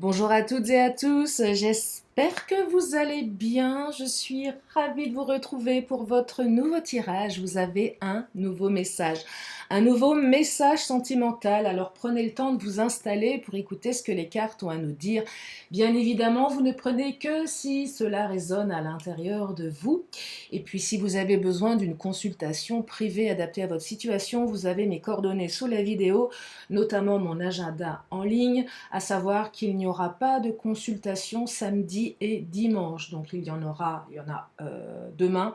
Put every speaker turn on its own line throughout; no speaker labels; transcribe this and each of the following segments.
Bonjour à toutes et à tous, j'espère que vous allez bien. Je suis ravie de vous retrouver pour votre nouveau tirage. Vous avez un nouveau message sentimental. Alors prenez le temps de vous installer pour écouter ce que les cartes ont à nous dire. Bien évidemment, vous ne prenez que si cela résonne à l'intérieur de vous. Et puis si vous avez besoin d'une consultation privée adaptée à votre situation, vous avez mes coordonnées sous la vidéo, notamment mon agenda en ligne, à savoir qu'il n'y aura pas de consultation samedi et dimanche. Donc il y en a demain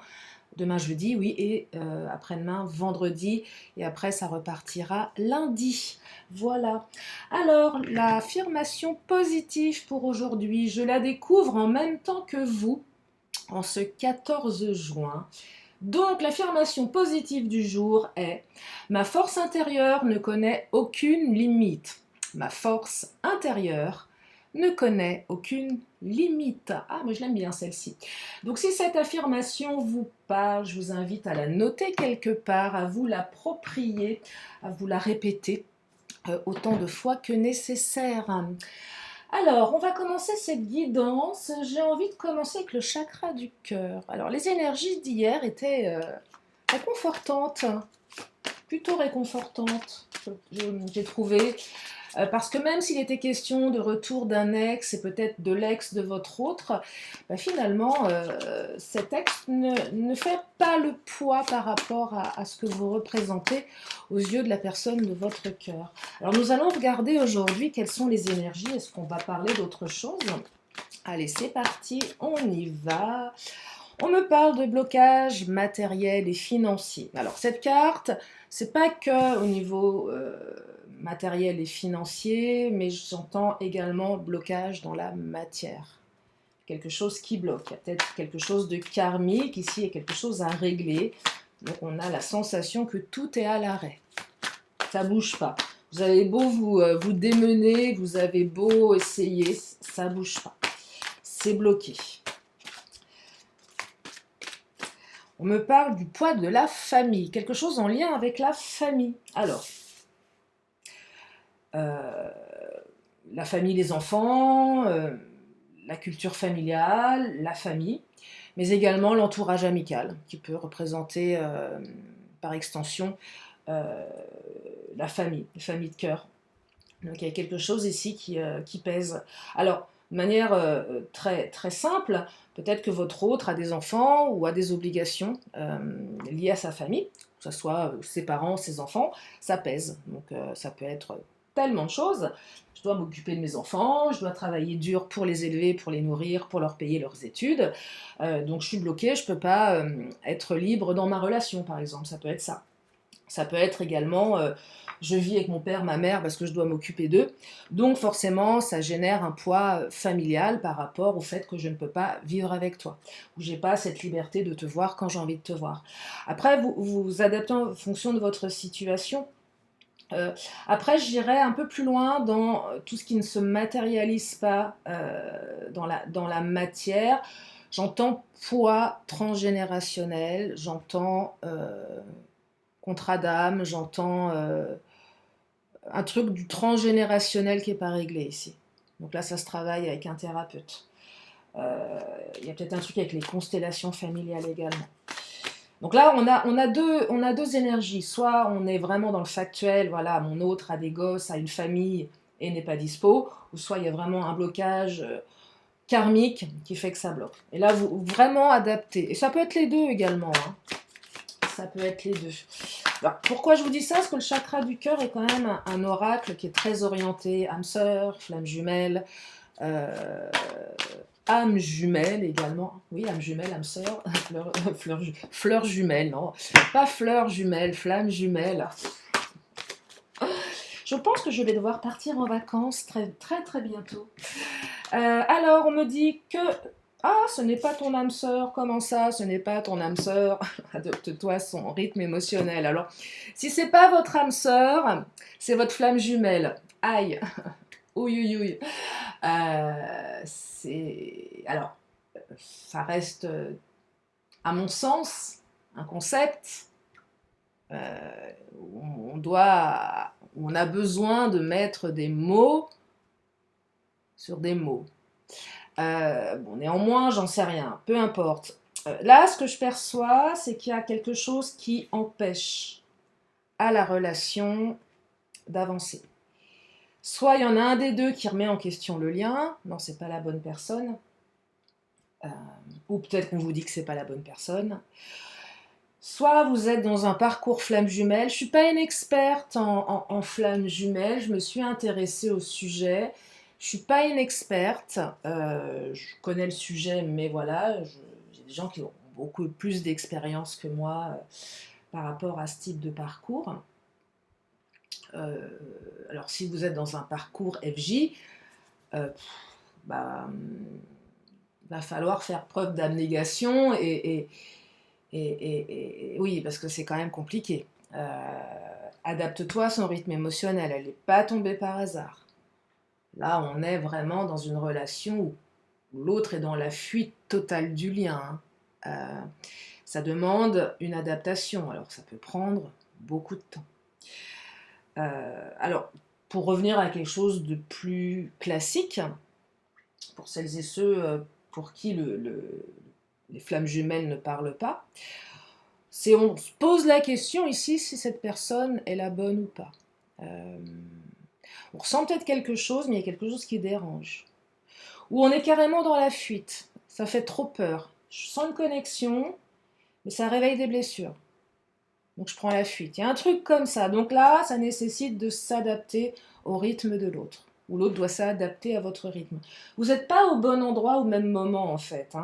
jeudi, oui, et après-demain vendredi, et après ça repartira lundi. Voilà. Alors, l'affirmation positive pour aujourd'hui, je la découvre en même temps que vous, en ce 14 juin. Donc, l'affirmation positive du jour est: ma force intérieure ne connaît aucune limite. Ma force intérieure ne connaît aucune limite. Ah, mais je l'aime bien celle-ci. Donc, si cette affirmation vous parle, je vous invite à la noter quelque part, à vous l'approprier, à vous la répéter autant de fois que nécessaire. Alors, on va commencer cette guidance. J'ai envie de commencer avec le chakra du cœur. Alors, les énergies d'hier étaient réconfortantes, plutôt réconfortantes, j'ai trouvé. Parce que même s'il était question de retour d'un ex et peut-être de l'ex de votre autre, finalement, cet ex ne fait pas le poids par rapport à ce que vous représentez aux yeux de la personne de votre cœur. Alors nous allons regarder aujourd'hui quelles sont les énergies. Est-ce qu'on va parler d'autre chose? Allez, c'est parti, on y va. On me parle de blocage matériel et financier. Alors cette carte, c'est pas que au niveau matériel et financier, mais j'entends également blocage dans la matière. Quelque chose qui bloque. Il y a peut-être quelque chose de karmique ici, il y a quelque chose à régler. Donc on a la sensation que tout est à l'arrêt. Ça bouge pas. Vous avez beau vous démener, vous avez beau essayer, ça bouge pas. C'est bloqué. On me parle du poids de la famille, quelque chose en lien avec la famille. Alors, la famille, les enfants, la culture familiale, la famille, mais également l'entourage amical, qui peut représenter par extension euh, la famille de cœur. Donc il y a quelque chose ici qui pèse. Alors, de manière très, très simple, peut-être que votre autre a des enfants ou a des obligations liées à sa famille, que ce soit ses parents, ses enfants, ça pèse. Donc ça peut être tellement de choses. Je dois m'occuper de mes enfants, je dois travailler dur pour les élever, pour les nourrir, pour leur payer leurs études. Donc je suis bloquée, je ne peux pas être libre dans ma relation, par exemple. Ça peut être ça. Ça peut être également, je vis avec mon père, ma mère, parce que je dois m'occuper d'eux. Donc forcément, ça génère un poids familial par rapport au fait que je ne peux pas vivre avec toi. Ou j'ai pas cette liberté de te voir quand j'ai envie de te voir. Après, vous vous adaptez en fonction de votre situation. Euh, Après, j'irai un peu plus loin dans tout ce qui ne se matérialise pas dans la matière. J'entends poids transgénérationnel, j'entends contrat d'âme, j'entends un truc du transgénérationnel qui n'est pas réglé ici. Donc là, ça se travaille avec un thérapeute. Il y a peut-être un truc avec les constellations familiales également. Donc là, on a deux énergies. Soit on est vraiment dans le factuel, voilà, mon autre a des gosses, a une famille et n'est pas dispo, ou soit il y a vraiment un blocage karmique qui fait que ça bloque. Et là, vous vraiment adaptez. Et ça peut être les deux également, hein. Ça peut être les deux. Alors, pourquoi je vous dis ça? Parce que le chakra du cœur est quand même un oracle qui est très orienté âme sœur, flamme jumelle, euh, âme jumelle également. Oui, âme jumelle, âme sœur, fleur jumelle, non, pas fleur jumelle, flamme jumelle. Je pense que je vais devoir partir en vacances très très très bientôt. Alors, on me dit que ah, ce n'est pas ton âme sœur. Comment ça, ce n'est pas ton âme sœur? Adopte-toi son rythme émotionnel. Alors, si c'est pas votre âme sœur, c'est votre flamme jumelle. Aïe, ouïe, ouïe, ouïe. Alors, ça reste, à mon sens, un concept. Où on a besoin de mettre des mots sur des mots. Bon, néanmoins, j'en sais rien, peu importe. Là, ce que je perçois, c'est qu'il y a quelque chose qui empêche à la relation d'avancer. Soit il y en a un des deux qui remet en question le lien, non, c'est pas la bonne personne, ou peut-être qu'on vous dit que c'est pas la bonne personne. Soit vous êtes dans un parcours flamme jumelle. Je ne suis pas une experte en flamme jumelle, je me suis intéressée au sujet. Je ne suis pas une experte, je connais le sujet, mais voilà, j'ai des gens qui ont beaucoup plus d'expérience que moi par rapport à ce type de parcours. Alors si vous êtes dans un parcours FJ, bah, va falloir faire preuve d'abnégation et oui, parce que c'est quand même compliqué. Adapte-toi à son rythme émotionnel, elle n'est pas tombée par hasard. Là, on est vraiment dans une relation où l'autre est dans la fuite totale du lien. Ça demande une adaptation, alors ça peut prendre beaucoup de temps. Alors, pour revenir à quelque chose de plus classique, pour celles et ceux pour qui les flammes jumelles ne parlent pas, on se pose la question ici si cette personne est la bonne ou pas. On ressent peut-être quelque chose, mais il y a quelque chose qui dérange. Ou on est carrément dans la fuite, ça fait trop peur. Je sens une connexion, mais ça réveille des blessures. Donc je prends la fuite. Il y a un truc comme ça. Donc là, ça nécessite de s'adapter au rythme de l'autre. Ou l'autre doit s'adapter à votre rythme. Vous n'êtes pas au bon endroit au même moment, en fait.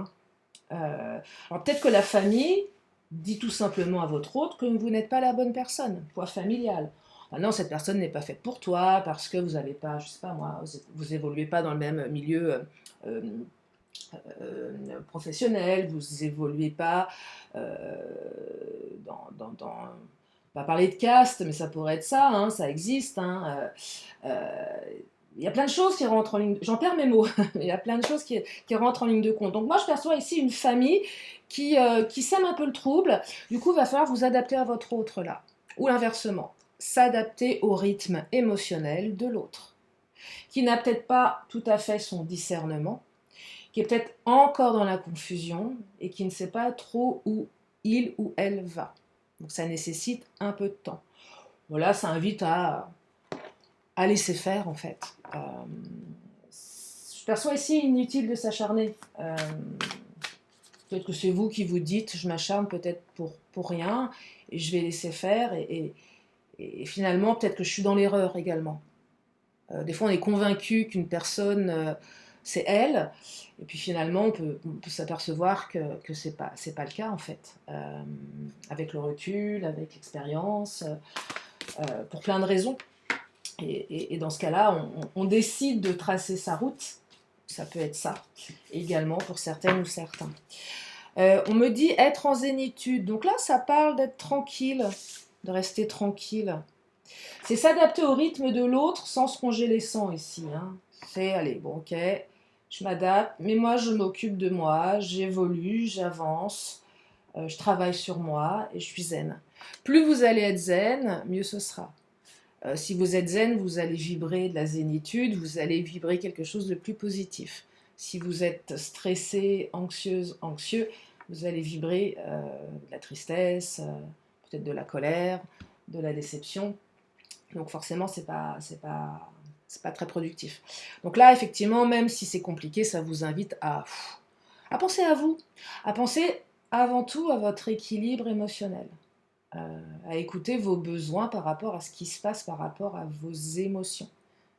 Alors peut-être que la famille dit tout simplement à votre hôte que vous n'êtes pas la bonne personne, poids familial. Ah non, cette personne n'est pas faite pour toi parce que vous n'avez pas, je sais pas moi, vous évoluez pas dans le même milieu professionnel, vous évoluez pas on va parler de caste, mais ça pourrait être ça, ça existe. Il y a plein de choses qui rentrent en ligne. J'en perds mes mots. Il y a plein de choses qui rentrent en ligne de compte. Donc moi, je perçois ici une famille qui sème un peu le trouble. Du coup, il va falloir vous adapter à votre autre là. Ou l'inversement, s'adapter au rythme émotionnel de l'autre, qui n'a peut-être pas tout à fait son discernement, qui est peut-être encore dans la confusion et qui ne sait pas trop où il ou elle va. Donc ça nécessite un peu de temps. Voilà, ça invite à laisser faire en fait. Je perçois ici inutile de s'acharner. Peut-être que c'est vous qui vous dites je m'acharne peut-être pour rien et je vais laisser faire et finalement peut-être que je suis dans l'erreur également. Des fois on est convaincu qu'une personne c'est elle et puis finalement on peut s'apercevoir que c'est pas le cas en fait. Avec le recul, avec l'expérience, pour plein de raisons. Et dans ce cas-là, on décide de tracer sa route. Ça peut être ça, également pour certaines ou certains. On me dit être en zénitude. Donc là, ça parle d'être tranquille, de rester tranquille. C'est s'adapter au rythme de l'autre sans se ronger les sangs ici. C'est, allez, bon, ok, je m'adapte, mais moi, je m'occupe de moi, j'évolue, j'avance, je travaille sur moi et je suis zen. Plus vous allez être zen, mieux ce sera. Si vous êtes zen, vous allez vibrer de la zénitude, vous allez vibrer quelque chose de plus positif. Si vous êtes stressé, anxieuse, anxieux, vous allez vibrer de la tristesse, peut-être de la colère, de la déception. Donc forcément, c'est pas très productif. Donc là, effectivement, même si c'est compliqué, ça vous invite à penser à vous, à penser avant tout à votre équilibre émotionnel. À écouter vos besoins par rapport à ce qui se passe, par rapport à vos émotions.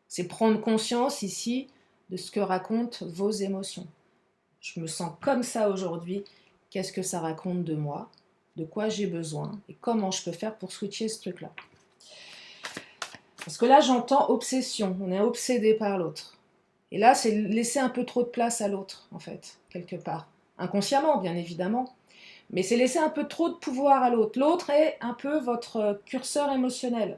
C'est prendre conscience ici de ce que racontent vos émotions. Je me sens comme ça aujourd'hui, qu'est-ce que ça raconte de moi, de quoi j'ai besoin et comment je peux faire pour switcher ce truc-là. Parce que là, j'entends obsession, on est obsédé par l'autre. Et là, c'est laisser un peu trop de place à l'autre, en fait, quelque part. Inconsciemment, bien évidemment. Mais c'est laisser un peu trop de pouvoir à l'autre. L'autre est un peu votre curseur émotionnel.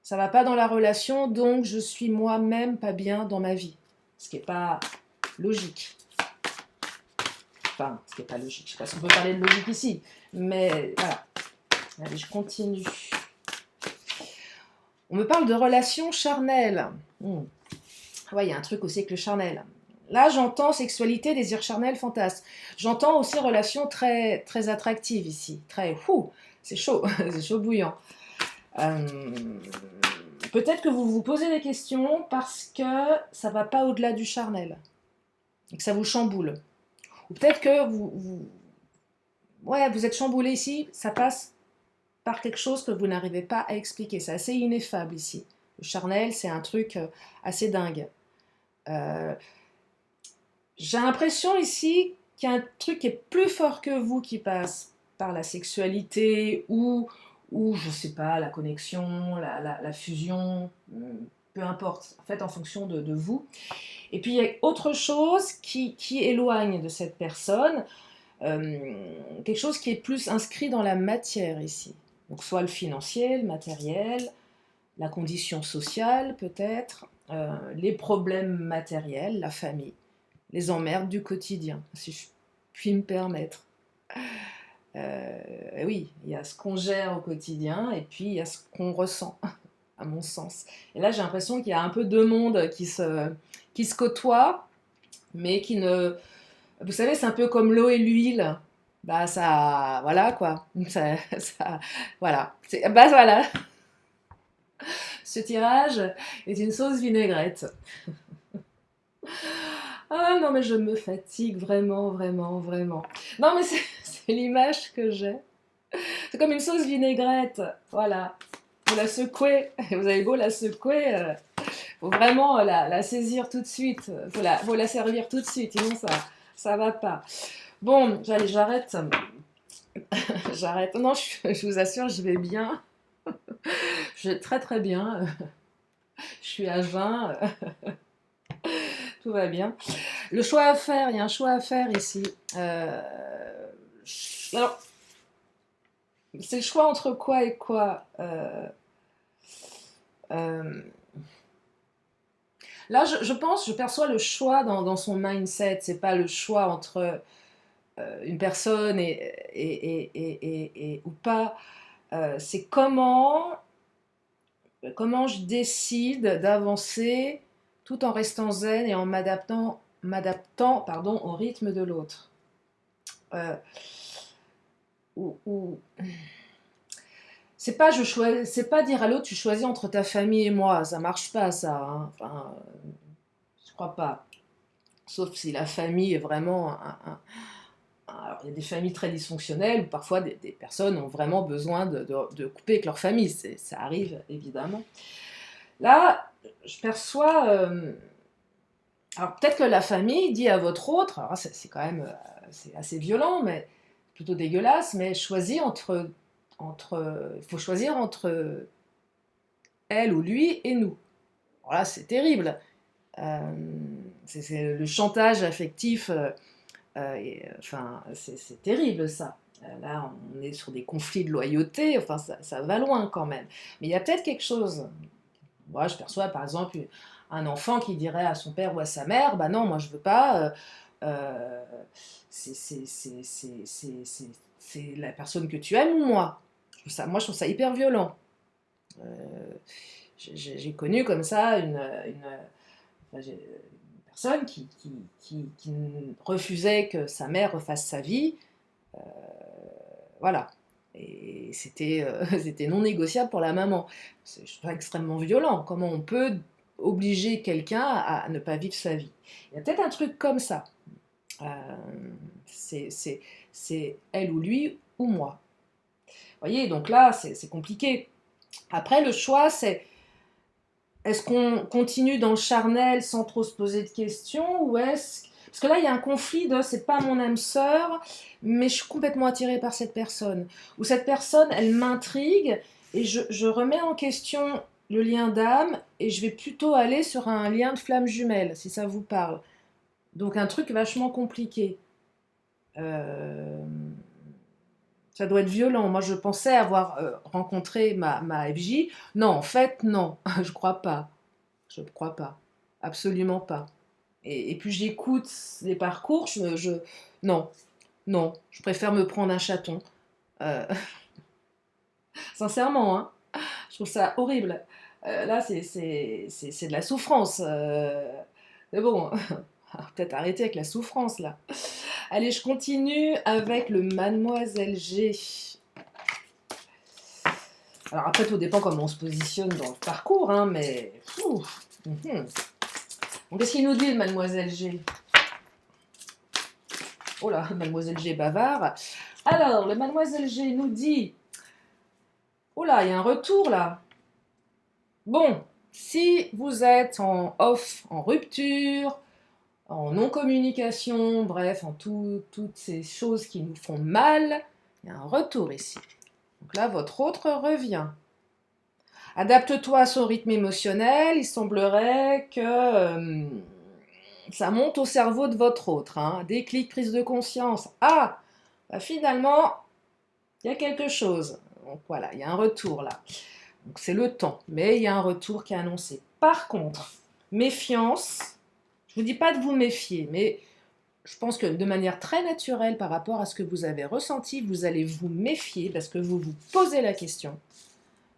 Ça va pas dans la relation, donc je suis moi-même pas bien dans ma vie. Ce qui n'est pas logique. Enfin, ce qui n'est pas logique. Je sais pas si on peut parler de logique ici. Mais voilà. Allez, je continue. On me parle de relations charnelles. Ouais, il y a un truc aussi avec le charnel. Là, j'entends sexualité, désir charnel, fantasme. J'entends aussi relation très, très attractive ici. Très, c'est chaud, c'est chaud bouillant. Euh, Peut-être que vous vous posez des questions parce que ça va pas au-delà du charnel et que ça vous chamboule. Ou peut-être que ouais, vous êtes chamboulé ici, ça passe par quelque chose que vous n'arrivez pas à expliquer. C'est assez ineffable ici. Le charnel, c'est un truc assez dingue. Euh, J'ai l'impression ici qu'il y a un truc qui est plus fort que vous qui passe par la sexualité ou je sais pas, la connexion, la fusion, peu importe, en fait en fonction de vous. Et puis il y a autre chose qui éloigne de cette personne, quelque chose qui est plus inscrit dans la matière ici. Donc soit le financier, le matériel, la condition sociale peut-être, les problèmes matériels, la famille, les emmerdes du quotidien, si je puis me permettre. Oui, il y a ce qu'on gère au quotidien et puis il y a ce qu'on ressent, à mon sens. Et là, j'ai l'impression qu'il y a un peu deux mondes qui se côtoient, mais qui ne... Vous savez, c'est un peu comme l'eau et l'huile. Bah ça, voilà quoi. Voilà. Bah voilà. Ce tirage est une sauce vinaigrette. Ah non, mais je me fatigue vraiment, vraiment, vraiment. Non, mais c'est l'image que j'ai. C'est comme une sauce vinaigrette. Voilà. Vous la secouez. Vous avez beau la secouer, faut vraiment la saisir tout de suite. Faut la servir tout de suite, sinon ça va pas. Bon, allez, j'arrête. J'arrête. Non, je vous assure, je vais bien. Je vais très très bien. Je suis à jeun. Tout va bien. Le choix à faire, il y a un choix à faire ici. Alors, c'est le choix entre quoi et quoi. Euh, Là, je pense, je perçois le choix dans son mindset. C'est pas le choix entre une personne ou pas. C'est comment je décide d'avancer tout en restant zen et en m'adaptant pardon, au rythme de l'autre. Euh, ou c'est pas dire à l'autre tu choisis entre ta famille et moi, ça marche pas ça. Hein. Enfin, je crois pas. Sauf si la famille est vraiment alors, il y a des familles très dysfonctionnelles où parfois des personnes ont vraiment besoin de couper avec leur famille. Ça arrive évidemment. Là, je perçois. Alors peut-être que la famille dit à votre autre, alors c'est quand même c'est assez violent, mais plutôt dégueulasse, mais il faut choisir entre elle ou lui et nous. Alors là, c'est terrible. Euh, c'est le chantage affectif. Enfin, c'est terrible ça. Là, on est sur des conflits de loyauté. Enfin, ça va loin quand même. Mais il y a peut-être quelque chose. Moi, je perçois par exemple un enfant qui dirait à son père ou à sa mère, bah non, moi je veux pas. Euh, c'est la personne que tu aimes ou moi. Moi, je trouve ça hyper violent. Euh, j'ai connu comme ça enfin, une personne qui refusait que sa mère refasse sa vie. Euh, voilà. Et c'était non négociable pour la maman. C'est extrêmement violent. Comment on peut obliger quelqu'un à ne pas vivre sa vie? Il y a peut-être un truc comme ça. Euh, c'est elle ou lui ou moi. Vous voyez, donc là, c'est compliqué. Après, le choix, c'est est-ce qu'on continue dans le charnel sans trop se poser de questions ou est-ce... Parce que là, il y a un conflit de c'est pas mon âme sœur, mais je suis complètement attirée par cette personne. Ou cette personne, elle m'intrigue et je remets en question le lien d'âme et je vais plutôt aller sur un lien de flamme jumelle, si ça vous parle. Donc un truc vachement compliqué. Euh, Ça doit être violent. Moi, je pensais avoir rencontré ma FJ. Non, en fait, non, je crois pas. Je ne crois pas. Absolument pas. Et plus j'écoute les parcours, non, non, je préfère me prendre un chaton. Euh, Sincèrement, hein, je trouve ça horrible. Là, c'est de la souffrance. Mais bon, peut-être arrêter avec la souffrance, là. Allez, je continue avec le Mademoiselle G. Alors après, tout dépend comment on se positionne dans le parcours, hein, mais... Donc, qu'est-ce qu'il nous dit, le Mademoiselle G? Oh là, Mademoiselle G bavard. Alors, le Mademoiselle G nous dit... Oh là, il y a un retour, là. Bon, si vous êtes en off, en rupture, en non-communication, bref, en toutes ces choses qui nous font mal, il y a un retour ici. Donc là, votre autre revient. Adapte-toi à son rythme émotionnel, il semblerait que ça monte au cerveau de votre autre. Hein. Déclic, prise de conscience. Ah, bah finalement, il y a quelque chose. Donc voilà, il y a un retour là. Donc c'est le temps, mais il y a un retour qui est annoncé. Par contre, méfiance, je ne vous dis pas de vous méfier, mais je pense que de manière très naturelle par rapport à ce que vous avez ressenti, vous allez vous méfier parce que vous vous posez la question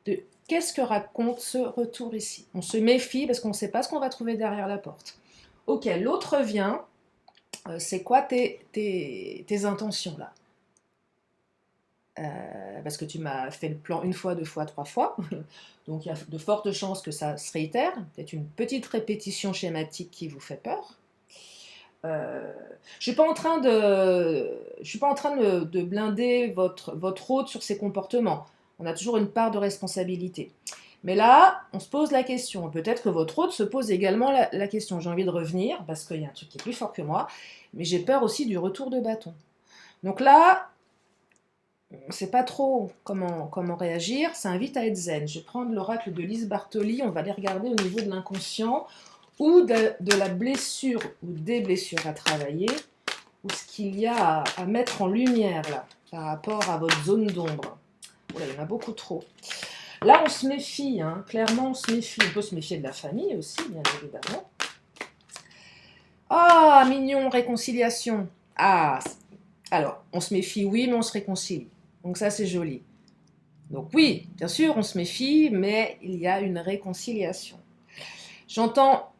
de qu'est-ce que raconte ce retour ici. On se méfie parce qu'on ne sait pas ce qu'on va trouver derrière la porte. Ok, l'autre vient, c'est quoi tes intentions là? Parce que tu m'as fait le plan une fois, deux fois, trois fois, donc il y a de fortes chances que ça se réitère, peut-être une petite répétition schématique qui vous fait peur. Je suis pas en train de blinder votre hôte sur ses comportements. On a toujours une part de responsabilité. Mais là, on se pose la question. Peut-être que votre hôte se pose également la question. J'ai envie de revenir parce qu'il y a un truc qui est plus fort que moi, mais j'ai peur aussi du retour de bâton. Donc là, on ne sait pas trop comment réagir. Ça invite à être zen. Je vais prendre l'oracle de Lise Bartoli. On va aller regarder au niveau de l'inconscient ou de la blessure ou des blessures à travailler, ou ce qu'il y a à mettre en lumière là, par rapport à votre zone d'ombre. Oh là, il y en a beaucoup trop. Là, on se méfie, hein, clairement, on se méfie. On peut se méfier de la famille aussi, bien évidemment. Ah, mignon, réconciliation. Ah, alors, on se méfie, oui, mais on se réconcilie. Donc ça, c'est joli. Donc oui, bien sûr, on se méfie, mais il y a une réconciliation. J'entends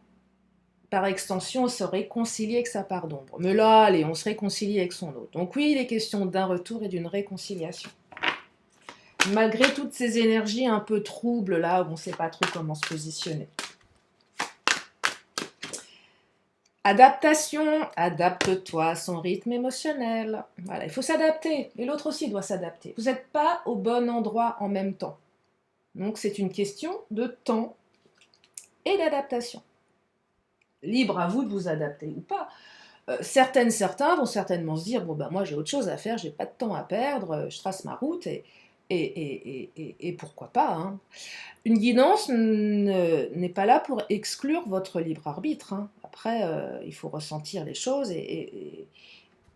par extension, se réconcilier avec sa part d'ombre. Mais là, allez, on se réconcilie avec son autre. Donc oui, il est question d'un retour et d'une réconciliation. Malgré toutes ces énergies un peu troubles, là, où on ne sait pas trop comment se positionner. Adaptation, adapte-toi à son rythme émotionnel. Voilà, il faut s'adapter, et l'autre aussi doit s'adapter. Vous n'êtes pas au bon endroit en même temps. Donc c'est une question de temps et d'adaptation. Libre à vous de vous adapter ou pas. Certains vont certainement se dire, bon ben moi j'ai autre chose à faire, j'ai pas de temps à perdre, je trace ma route et pourquoi pas. Hein. Une guidance n'est pas là pour exclure votre libre arbitre. Hein. Après, il faut ressentir les choses et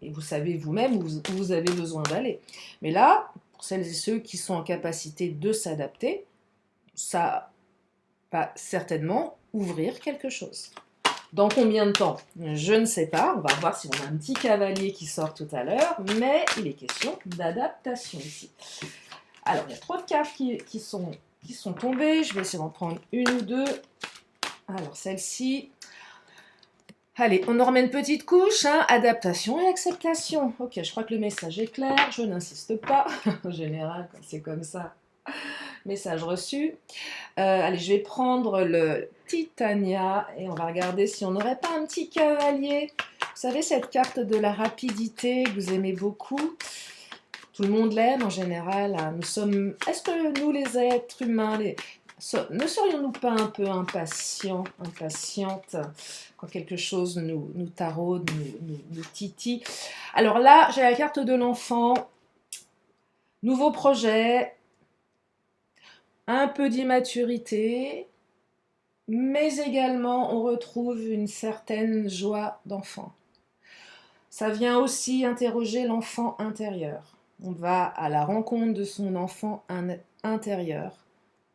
vous savez vous-même où vous avez besoin d'aller. Mais là, pour celles et ceux qui sont en capacité de s'adapter, ça va certainement ouvrir quelque chose. Dans combien de temps? Je ne sais pas. On va voir si on a un petit cavalier qui sort tout à l'heure, mais il est question d'adaptation ici. Alors, il y a 3 cartes qui sont tombées. Je vais essayer d'en prendre une ou deux. Alors, celle-ci. Allez, on en remet une petite couche. Hein. Adaptation et acceptation. Ok, je crois que le message est clair. Je n'insiste pas. En général, quand c'est comme ça. Message reçu. Allez, je vais prendre le Titania et on va regarder si on n'aurait pas un petit cavalier. Vous savez, cette carte de la rapidité que vous aimez beaucoup. Tout le monde l'aime en général. Nous sommes. Est-ce que nous, les êtres humains, ne serions-nous pas un peu impatientes quand quelque chose nous taraude, nous titille? Alors là, j'ai la carte de l'enfant. Nouveau projet. Un peu d'immaturité, mais également on retrouve une certaine joie d'enfant. Ça vient aussi interroger l'enfant intérieur. On va à la rencontre de son enfant intérieur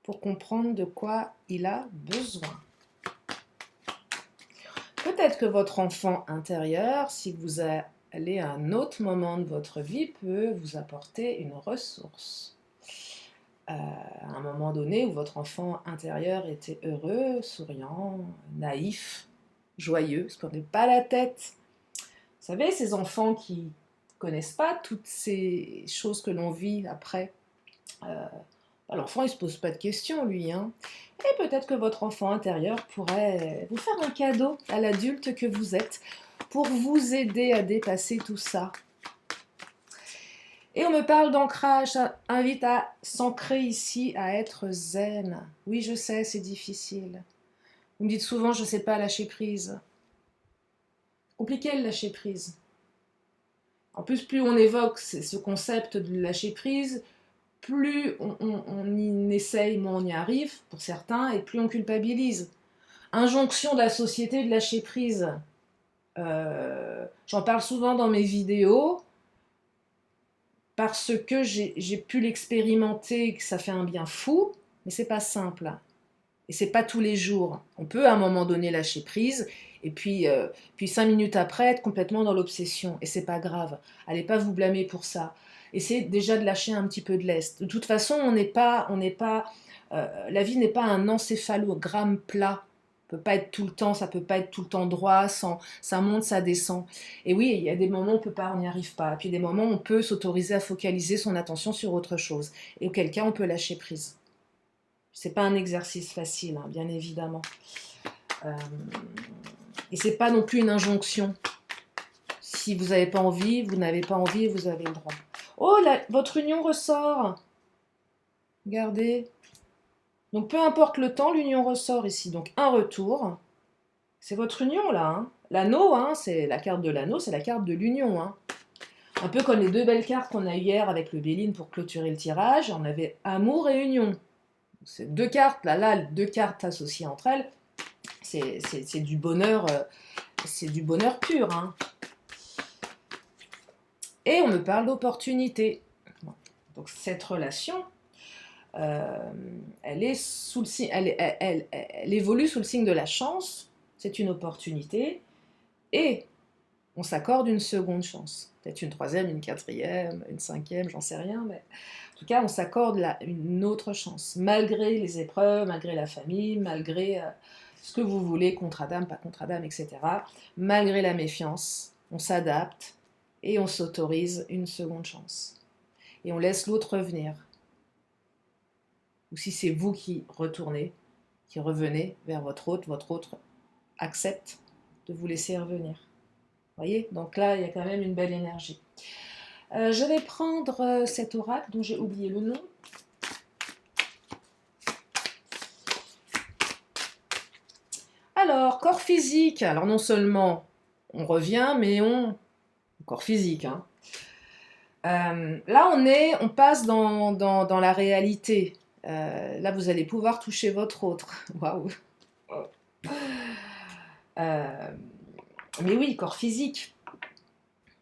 pour comprendre de quoi il a besoin. Peut-être que votre enfant intérieur, si vous allez à un autre moment de votre vie, peut vous apporter une ressource. à un moment donné où votre enfant intérieur était heureux, souriant, naïf, joyeux, se prenait pas la tête. Vous savez, ces enfants qui connaissent pas toutes ces choses que l'on vit après, euh, l'enfant il se pose pas de questions lui, hein. Et peut-être que votre enfant intérieur pourrait vous faire un cadeau à l'adulte que vous êtes pour vous aider à dépasser tout ça. Et on me parle d'ancrage, ça invite à s'ancrer ici, à être zen. Oui, je sais, c'est difficile. Vous me dites souvent, je ne sais pas lâcher prise. Compliqué le lâcher prise. En plus, plus on évoque ce concept de lâcher prise, plus on y essaye, moins on y arrive, pour certains, et plus on culpabilise. Injonction de la société de lâcher prise. J'en parle souvent dans mes vidéos, parce que j'ai pu l'expérimenter, que ça fait un bien fou, mais c'est pas simple. Et c'est pas tous les jours. On peut à un moment donné lâcher prise, et puis 5 minutes après être complètement dans l'obsession. Et c'est pas grave. Allez pas vous blâmer pour ça. Essayez déjà de lâcher un petit peu de lest. De toute façon, la vie n'est pas un encéphalogramme plat. Peut pas être tout le temps, ça peut pas être tout le temps droit, ça monte, ça descend. Et oui, il y a des moments où on peut pas, on n'y arrive pas. Et puis des moments où on peut s'autoriser à focaliser son attention sur autre chose. Et auquel cas, on peut lâcher prise. C'est pas un exercice facile, hein, bien évidemment. Et c'est pas non plus une injonction. Si vous n'avez pas envie, vous n'avez pas envie, vous avez le droit. Oh, votre union ressort. Regardez. Donc peu importe le temps, l'union ressort ici. Donc un retour. C'est votre union là. Hein. L'anneau, hein, c'est la carte de l'anneau, c'est la carte de l'union. Hein. Un peu comme les deux belles cartes qu'on a eu hier avec le Béline pour clôturer le tirage. On avait amour et union. C'est deux cartes, deux cartes associées entre elles. C'est du bonheur, c'est du bonheur pur. Hein. Et on me parle d'opportunité. Donc cette relation, elle évolue sous le signe de la chance. C'est une opportunité. Et on s'accorde une seconde chance. Peut-être une troisième, une quatrième, une cinquième, j'en sais rien. Mais en tout cas, on s'accorde une autre chance. Malgré les épreuves, malgré la famille, malgré ce que vous voulez, contrat d'âme, pas contrat d'âme, etc. Malgré la méfiance, on s'adapte et on s'autorise une seconde chance. Et on laisse l'autre revenir. Ou si c'est vous qui retournez, qui revenez vers votre autre accepte de vous laisser revenir. Vous voyez? Donc là, il y a quand même une belle énergie. Je vais prendre cet oracle dont j'ai oublié le nom. Alors, corps physique. Alors non seulement on revient, mais corps physique. Hein. Là, on passe dans la réalité. Là, vous allez pouvoir toucher votre autre. Waouh. Mais oui, corps physique.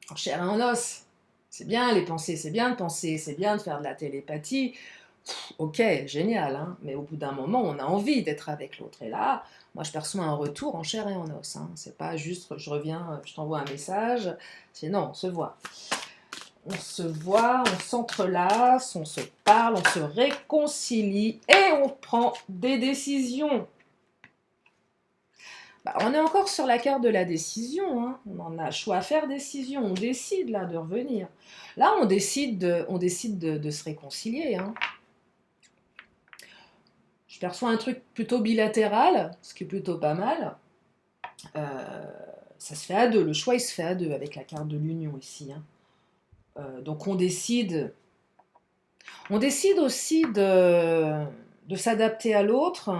En chair et en os. C'est bien les pensées, c'est bien de penser, c'est bien de faire de la télépathie. Ok, génial, hein, mais au bout d'un moment, on a envie d'être avec l'autre. Et là, moi, je perçois un retour en chair et en os. Hein. C'est pas juste, je reviens, je t'envoie un message. C'est non, on se voit. On se voit, on s'entrelace, on se parle, on se réconcilie et on prend des décisions. Bah, on est encore sur la carte de la décision. Hein. On en a choix à faire décision. On décide là de revenir. Là, on décide de se réconcilier. Hein. Je perçois un truc plutôt bilatéral, ce qui est plutôt pas mal. Ça se fait à deux. Le choix, il se fait à deux avec la carte de l'union ici. Hein. Donc on décide aussi de s'adapter à l'autre.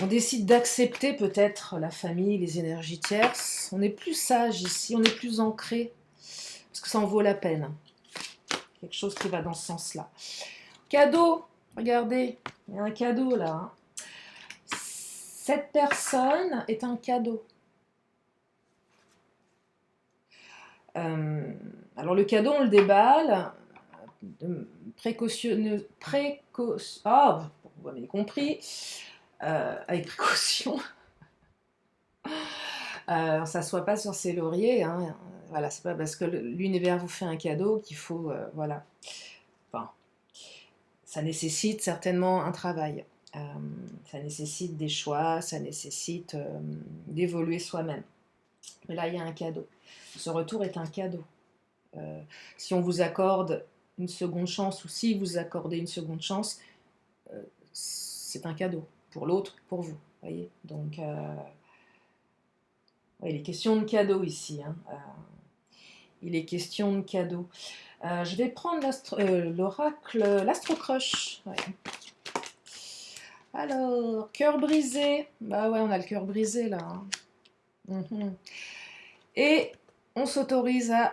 On décide d'accepter peut-être la famille, les énergies tierces. On est plus sage ici, on est plus ancré. Parce que ça en vaut la peine. Quelque chose qui va dans ce sens-là. Cadeau, regardez, il y a un cadeau là. Hein. Cette personne est un cadeau. Alors le cadeau, on le déballe. Vous avez compris. Avec précaution. On s'assoit pas sur ses lauriers, hein. Voilà, c'est pas parce que l'univers vous fait un cadeau qu'il faut, voilà. Enfin, ça nécessite certainement un travail. Euh, Ça nécessite des choix, ça nécessite d'évoluer soi-même. Mais là, il y a un cadeau. Ce retour est un cadeau. Si on vous accorde une seconde chance, ou si vous accordez une seconde chance, c'est un cadeau pour l'autre, pour vous. Voyez. Donc, ouais, il est question de cadeau ici. Hein. Il est question de cadeau. Je vais prendre l'oracle, l'astro-crush. Ouais. Alors, cœur brisé. Bah ouais, on a le cœur brisé là. Hein. Et on s'autorise à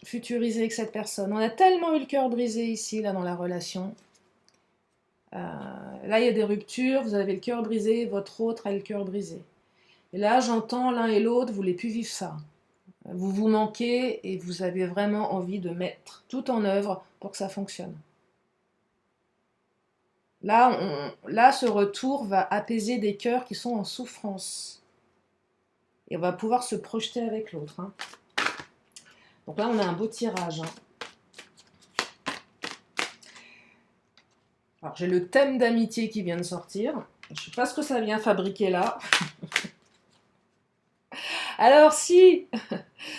futuriser avec cette personne. On a tellement eu le cœur brisé ici, là, dans la relation. Là, il y a des ruptures, vous avez le cœur brisé, votre autre a le cœur brisé. Et là, j'entends l'un et l'autre, vous ne voulez plus vivre ça. Vous vous manquez et vous avez vraiment envie de mettre tout en œuvre pour que ça fonctionne. Là, ce retour va apaiser des cœurs qui sont en souffrance. Et on va pouvoir se projeter avec l'autre. Hein. Donc là, on a un beau tirage. Hein. Alors, j'ai le thème d'amitié qui vient de sortir. Je ne sais pas ce que ça vient fabriquer là. Alors, si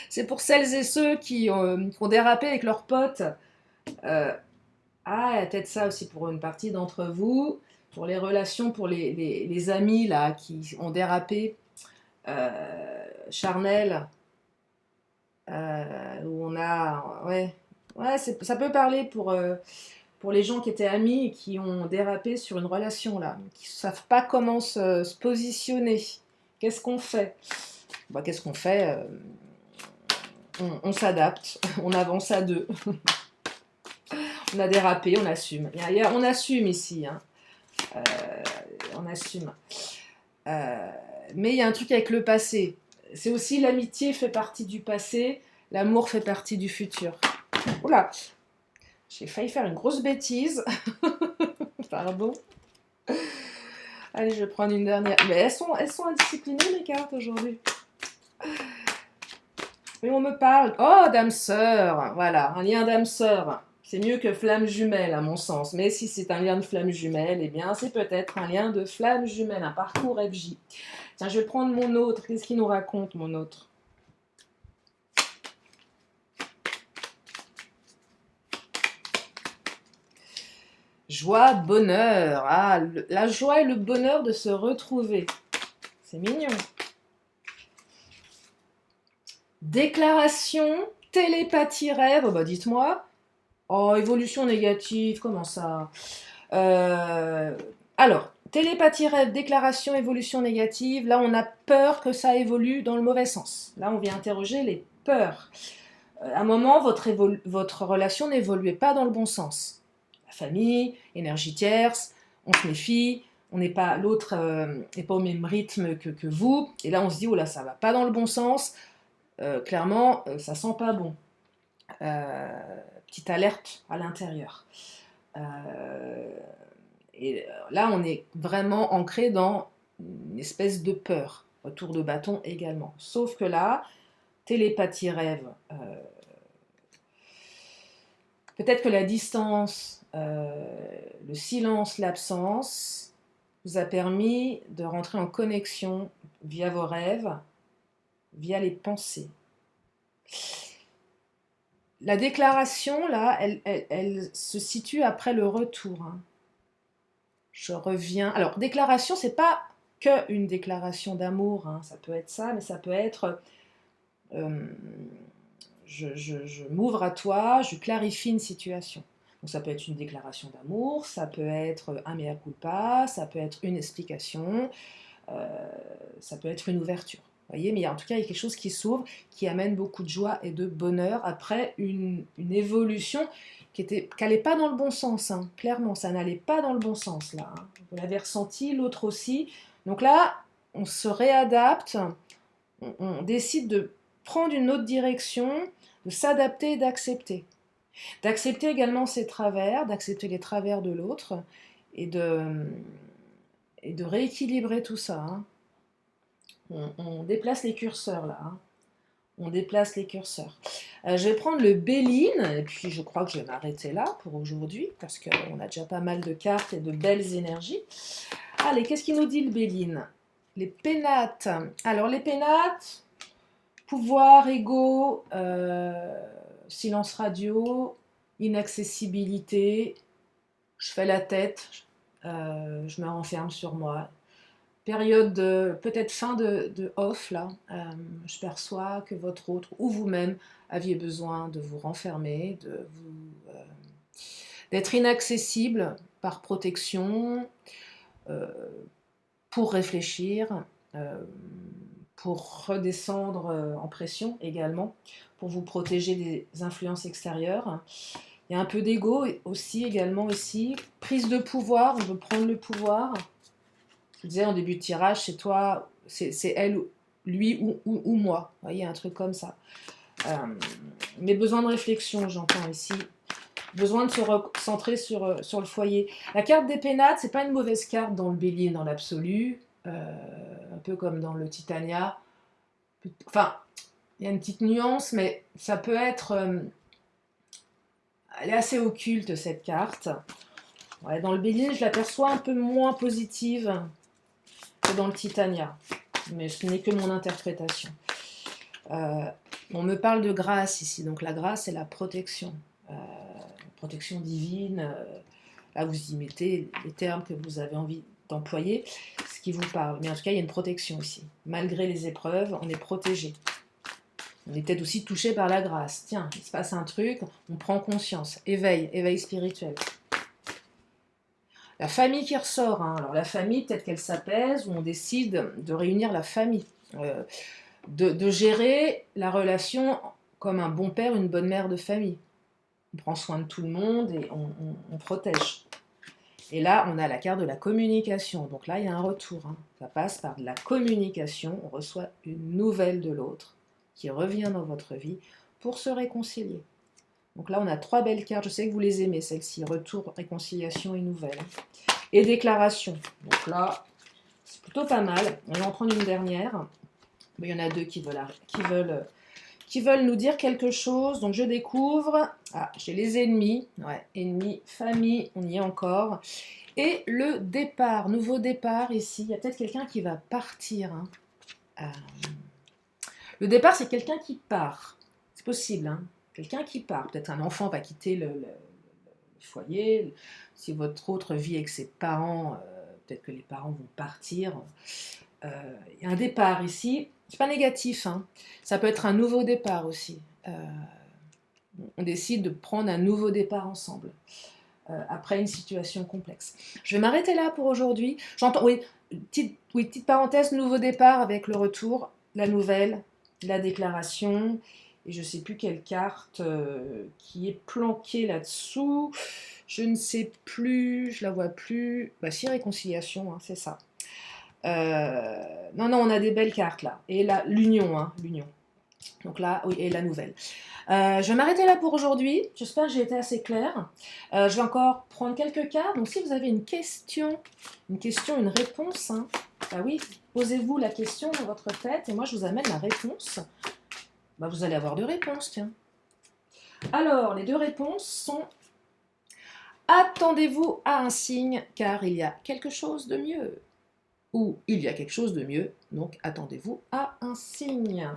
c'est pour celles et ceux qui ont dérapé avec leurs potes, il y a peut-être ça aussi pour une partie d'entre vous, pour les relations, pour les amis là qui ont dérapé, charnel, où on a, ouais, ça peut parler pour les gens qui étaient amis et qui ont dérapé sur une relation là, qui ne savent pas comment se positionner. Qu'est-ce qu'on fait? Bah, qu'est-ce qu'on fait? On s'adapte, on avance à deux. On a dérapé, on assume. On assume ici. Hein. On assume. Mais il y a un truc avec le passé. C'est aussi l'amitié fait partie du passé, l'amour fait partie du futur. Oula, j'ai failli faire une grosse bêtise. Pardon. Allez, je vais prendre une dernière. Mais elles sont indisciplinées mes cartes aujourd'hui. Mais on me parle. Oh, dame sœur. Voilà, un lien d'âme sœur. C'est mieux que flamme jumelle, à mon sens. Mais si c'est un lien de flamme jumelle, eh bien, c'est peut-être un lien de flamme jumelle, un parcours FJ. Tiens, je vais prendre mon autre. Qu'est-ce qu'il nous raconte, mon autre? Joie, bonheur. Ah, la joie et le bonheur de se retrouver. C'est mignon. Déclaration, télépathie, rêve. Oh, bah, dites-moi. Oh, évolution négative, comment ça? Alors, télépathie, rêve, déclaration, évolution négative. Là, on a peur que ça évolue dans le mauvais sens. Là, on vient interroger les peurs. À un moment, votre relation n'évoluait pas dans le bon sens. La famille, énergie tierce, on se méfie, on n'est pas, l'autre n'est pas au même rythme que vous. Et là, on se dit, oh là, ça va pas dans le bon sens. Clairement, ça sent pas bon. Petite alerte à l'intérieur. Et là, on est vraiment ancré dans une espèce de peur. Retour de bâton également. Sauf que là, télépathie rêve. Peut-être que la distance, le silence, l'absence vous a permis de rentrer en connexion via vos rêves, via les pensées. La déclaration, là, elle se situe après le retour. Hein. Je reviens. Alors, déclaration, c'est pas que une déclaration d'amour. Hein. Ça peut être ça, mais ça peut être je m'ouvre à toi, je clarifie une situation. Donc, ça peut être une déclaration d'amour, ça peut être un mea culpa, ça peut être une explication, ça peut être une ouverture. Vous voyez, mais en tout cas, il y a quelque chose qui s'ouvre, qui amène beaucoup de joie et de bonheur après une évolution qui n'allait pas dans le bon sens. Hein. Clairement, ça n'allait pas dans le bon sens, là. Hein. Vous l'avez ressenti, l'autre aussi. Donc là, on se réadapte, on décide de prendre une autre direction, de s'adapter et d'accepter. D'accepter également ses travers, d'accepter les travers de l'autre et de rééquilibrer tout ça. Hein. On déplace les curseurs là, hein. On déplace les curseurs. Je vais prendre le Béline, et puis je crois que je vais m'arrêter là pour aujourd'hui, parce qu'on a déjà pas mal de cartes et de belles énergies. Allez, qu'est-ce qu'il nous dit le Béline? Les pénates. Alors les pénates, pouvoir, ego, silence radio, inaccessibilité, je fais la tête, je me renferme sur moi. Période peut-être fin de off là, je perçois que votre autre ou vous-même aviez besoin de vous renfermer, d'être inaccessible par protection, euh, pour réfléchir, euh, pour redescendre en pression également, pour vous protéger des influences extérieures. Il y a un peu d'ego aussi également ici, prise de pouvoir, on veut prendre le pouvoir. Je disais en début de tirage, c'est toi, c'est elle, lui ou moi. Vous voyez, un truc comme ça. Mais besoin de réflexion, j'entends ici. Besoin de se recentrer sur le foyer. La carte des pénates, c'est pas une mauvaise carte dans le bélier, dans l'absolu. Un peu comme dans le Titania. Enfin, il y a une petite nuance, mais ça peut être... elle est assez occulte, cette carte. Ouais, dans le bélier, je l'aperçois un peu moins positive que dans le Titania, mais ce n'est que mon interprétation. On me parle de grâce ici, donc la grâce c'est la protection, protection divine, là vous y mettez les termes que vous avez envie d'employer, ce qui vous parle, mais en tout cas il y a une protection ici, malgré les épreuves, on est protégé. On est peut-être aussi touché par la grâce, tiens, il se passe un truc, on prend conscience, éveil spirituel. La famille qui ressort, hein. Alors la famille, peut-être qu'elle s'apaise, ou on décide de réunir la famille, de gérer la relation comme un bon père, une bonne mère de famille. On prend soin de tout le monde et on protège. Et là, on a la carte de la communication. Donc là, il y a un retour, hein. Ça passe par de la communication, on reçoit une nouvelle de l'autre qui revient dans votre vie pour se réconcilier. Donc là, on a 3 belles cartes. Je sais que vous les aimez, celles-ci. Retour, réconciliation et nouvelle. Et déclaration. Donc là, c'est plutôt pas mal. On va en prendre une dernière. Il y en a 2 qui veulent nous dire quelque chose. Donc je découvre. Ah, j'ai les ennemis. Ouais, ennemis, famille, on y est encore. Et le départ, nouveau départ ici. Il y a peut-être quelqu'un qui va partir, hein. Le départ, c'est quelqu'un qui part. C'est possible, hein. Quelqu'un qui part, peut-être un enfant va quitter le foyer, si votre autre vit avec ses parents, peut-être que les parents vont partir. Il y a un départ ici, c'est pas négatif, hein. Ça peut être un nouveau départ aussi. On décide de prendre un nouveau départ ensemble, après une situation complexe. Je vais m'arrêter là pour aujourd'hui. J'entends, oui, petite parenthèse, nouveau départ avec le retour, la nouvelle, la déclaration, et je ne sais plus quelle carte qui est planquée là-dessous. Je ne sais plus, je la vois plus. Bah si, réconciliation, hein, c'est ça. Non, on a des belles cartes là. Et là, l'union, hein, l'union. Donc là, oui, et la nouvelle. Je vais m'arrêter là pour aujourd'hui. J'espère que j'ai été assez claire. Je vais encore prendre quelques cartes. Donc si vous avez une question, une réponse, hein, bah oui, posez-vous la question dans votre tête et moi je vous amène la réponse. Bah, vous allez avoir 2 réponses, tiens. Alors, les 2 réponses sont: attendez-vous à un signe car il y a quelque chose de mieux. Ou il y a quelque chose de mieux, donc attendez-vous à un signe.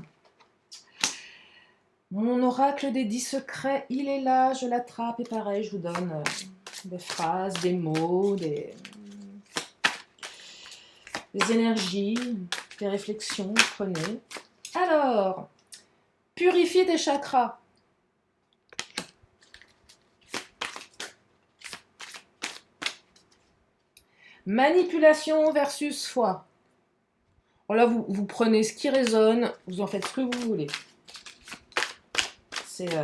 Mon oracle des 10 secrets, il est là, je l'attrape et pareil, je vous donne des phrases, des mots, des énergies, des réflexions, prenez. Alors, purifier tes chakras. Manipulation versus foi. Alors là, vous prenez ce qui résonne, vous en faites ce que vous voulez. C'est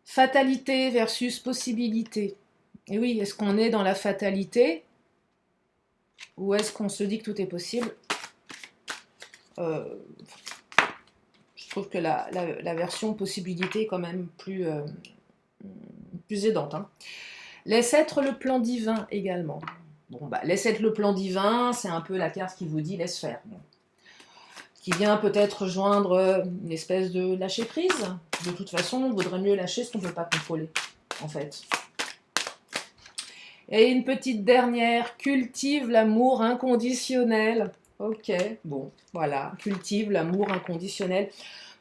fatalité versus possibilité. Et oui, est-ce qu'on est dans la fatalité ou est-ce qu'on se dit que tout est possible? Je trouve que la version possibilité est quand même plus aidante, hein. Laisse être le plan divin également. Bon, bah, laisse être le plan divin, c'est un peu la carte qui vous dit laisse faire. Bon. Qui vient peut-être rejoindre une espèce de lâcher prise. De toute façon, il vaudrait mieux lâcher ce qu'on ne peut pas contrôler, en fait. Et une petite dernière, cultive l'amour inconditionnel. Ok, bon, voilà, cultive l'amour inconditionnel.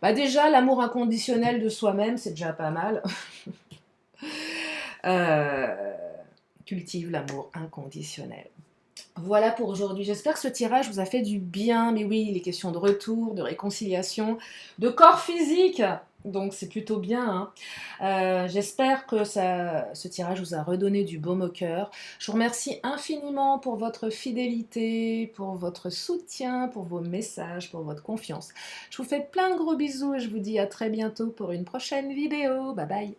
Bah déjà, l'amour inconditionnel de soi-même, c'est déjà pas mal. Euh, cultive l'amour inconditionnel. Voilà pour aujourd'hui. J'espère que ce tirage vous a fait du bien. Mais oui, les questions de retour, de réconciliation, de corps physique. Donc c'est plutôt bien. Hein. J'espère que ce tirage vous a redonné du baume au cœur. Je vous remercie infiniment pour votre fidélité, pour votre soutien, pour vos messages, pour votre confiance. Je vous fais plein de gros bisous et je vous dis à très bientôt pour une prochaine vidéo. Bye bye.